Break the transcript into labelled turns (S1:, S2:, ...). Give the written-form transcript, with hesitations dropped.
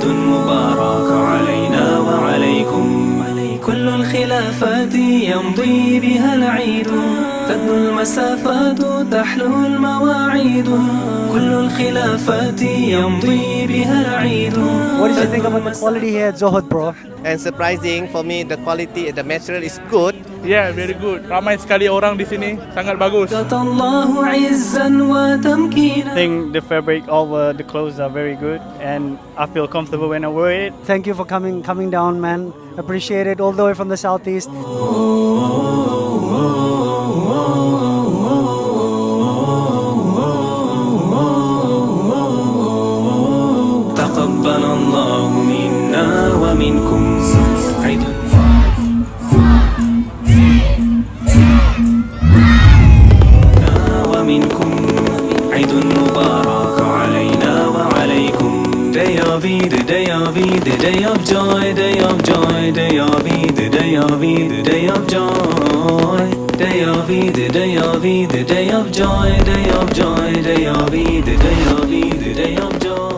S1: مبارك علينا وعليكم. كل الخلافات يمضي بها العيد، تدنو المسافات تحلو المواعيد. كل الخلافات يمضي بها العيد.
S2: What did you think about the quality here at Zohod, bro?
S3: And surprising for me, the quality, the material is good.
S4: Yeah, very good. Ramai sekali orang di sini, sangat bagus.
S1: الله عزا وتمكينا.
S5: I think the fabric, all the clothes are very good, and I feel comfortable when I wear it.
S2: Thank you for coming down, man. Appreciate it all the way from the southeast.
S1: تقبل الله منا ومنكم عيد ومنكم عيد مبارك علينا وعليكم. Day of Eid, day of Eid, day of joy, day of joy, day of Eid, day of Eid, day of joy. Day of Eid, day of Eid, day of joy, day of joy, day of Eid, day of Eid, day of joy.